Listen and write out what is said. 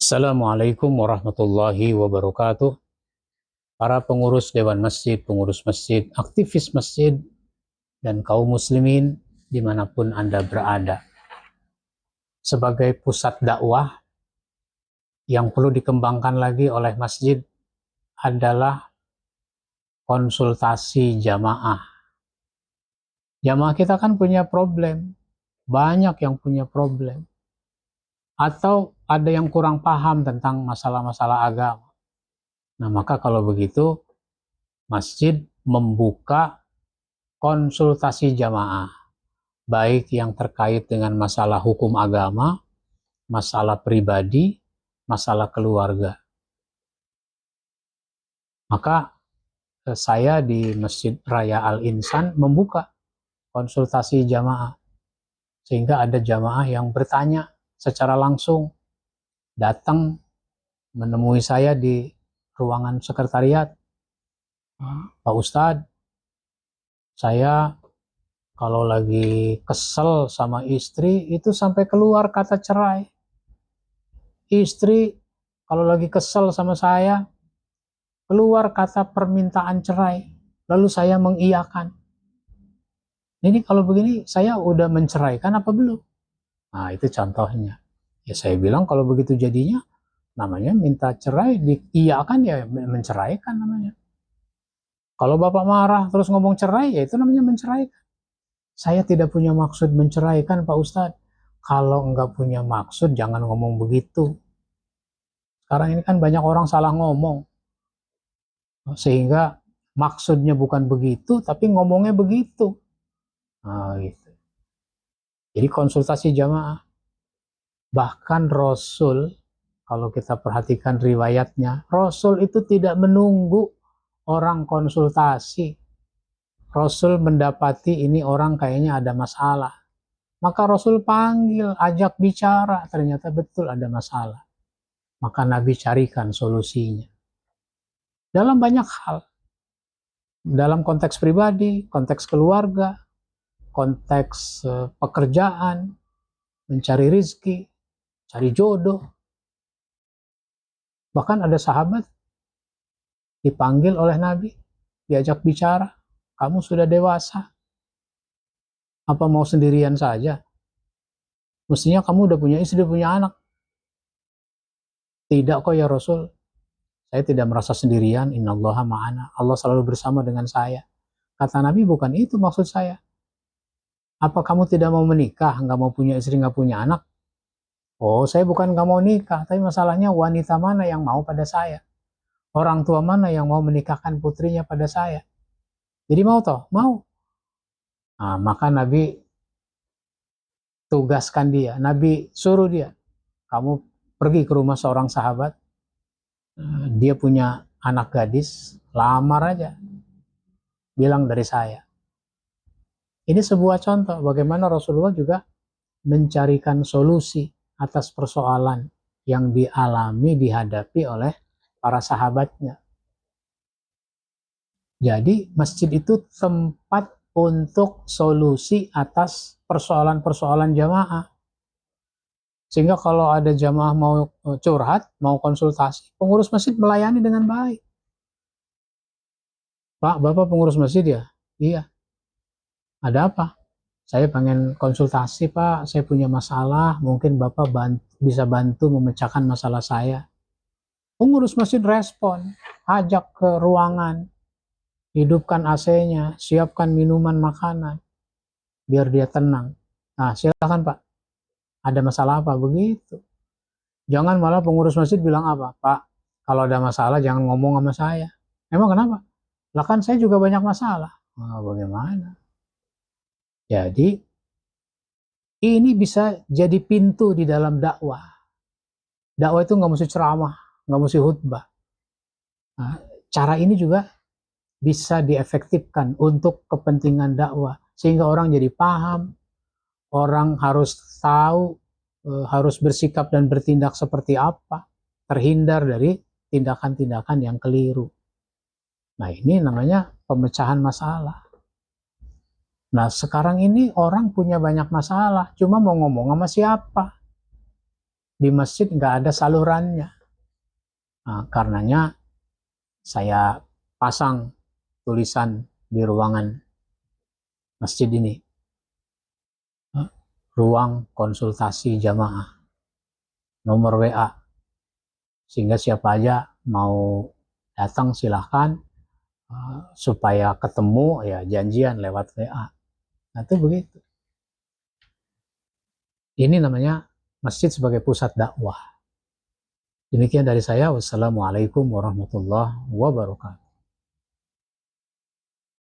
Assalamualaikum warahmatullahi wabarakatuh. Para pengurus Dewan Masjid, pengurus masjid, aktivis masjid, dan kaum muslimin dimanapun Anda berada. Sebagai pusat dakwah yang perlu dikembangkan lagi oleh masjid adalah konsultasi jamaah. Jamaah kita kan punya problem, banyak yang punya problem. Atau ada yang kurang paham tentang masalah-masalah agama. Nah, maka kalau begitu, masjid membuka konsultasi jamaah, baik yang terkait dengan masalah hukum agama, masalah pribadi, masalah keluarga. Maka saya di Masjid Raya Al-Insan membuka konsultasi jamaah, sehingga ada jamaah yang bertanya secara langsung, datang menemui saya di ruangan sekretariat. Pak Ustadz, saya kalau lagi kesel sama istri itu sampai keluar kata cerai. Istri kalau lagi kesel sama saya keluar kata permintaan cerai, lalu saya mengiyakan. Ini kalau begini saya udah menceraikan apa belum? Nah, itu contohnya. Ya saya bilang kalau begitu jadinya namanya minta cerai, diiyakan ya menceraikan namanya. Kalau Bapak marah terus ngomong cerai, ya itu namanya menceraikan. Saya tidak punya maksud menceraikan, Pak Ustadz. Kalau enggak punya maksud jangan ngomong begitu. Sekarang ini kan banyak orang salah ngomong, sehingga maksudnya bukan begitu tapi ngomongnya begitu. Nah, gitu. Jadi konsultasi jamaah, bahkan Rasul, kalau kita perhatikan riwayatnya, Rasul itu tidak menunggu orang konsultasi. Rasul mendapati ini orang kayaknya ada masalah, maka Rasul panggil, ajak bicara, ternyata betul ada masalah, maka Nabi carikan solusinya dalam banyak hal, dalam konteks pribadi, konteks keluarga, konteks pekerjaan, mencari rizki, cari jodoh. Bahkan ada sahabat dipanggil oleh Nabi, diajak bicara, kamu sudah dewasa, apa mau sendirian saja? Mestinya kamu udah punya istri, udah punya anak. Tidak kok ya Rasul, saya tidak merasa sendirian, innallaha ma'ana, Allah selalu bersama dengan saya. Kata Nabi, bukan itu maksud saya. Apa kamu tidak mau menikah, nggak mau punya istri, nggak punya anak? Oh, saya bukan nggak mau nikah, tapi masalahnya wanita mana yang mau pada saya? Orang tua mana yang mau menikahkan putrinya pada saya? Jadi mau toh? Mau. Nah, maka Nabi tugaskan dia, Nabi suruh dia, kamu pergi ke rumah seorang sahabat, dia punya anak gadis, lamar aja, bilang dari saya. Ini sebuah contoh bagaimana Rasulullah juga mencarikan solusi atas persoalan yang dialami, dihadapi oleh para sahabatnya. Jadi masjid itu tempat untuk solusi atas persoalan-persoalan jamaah. Sehingga kalau ada jamaah mau curhat, mau konsultasi, pengurus masjid melayani dengan baik. Pak, Bapak pengurus masjid ya? Iya. Ada apa? Saya pengen konsultasi Pak, saya punya masalah, mungkin Bapak bisa bantu memecahkan masalah saya. Pengurus masjid respon, ajak ke ruangan, hidupkan AC-nya, siapkan minuman makanan, biar dia tenang. Nah, silakan Pak, ada masalah apa? Begitu. Jangan malah pengurus masjid bilang apa? Pak, kalau ada masalah jangan ngomong sama saya. Emang kenapa? Lah kan saya juga banyak masalah. Nah, bagaimana? Jadi, ini bisa jadi pintu di dalam dakwah. Dakwah itu nggak mesti ceramah, nggak mesti khutbah. Nah, cara ini juga bisa diefektifkan untuk kepentingan dakwah. Sehingga orang jadi paham, orang harus tahu, harus bersikap dan bertindak seperti apa, terhindar dari tindakan-tindakan yang keliru. Nah, ini namanya pemecahan masalah. Nah, sekarang ini orang punya banyak masalah, cuma mau ngomong sama siapa? Di masjid nggak ada salurannya. Nah, karenanya saya pasang tulisan di ruangan masjid ini, ruang konsultasi jamaah, nomor WA, sehingga siapa aja mau datang silahkan, supaya ketemu ya janjian lewat WA. Nah itu begitu. Ini namanya masjid sebagai pusat dakwah. Demikian dari saya. Wassalamualaikum warahmatullahi wabarakatuh.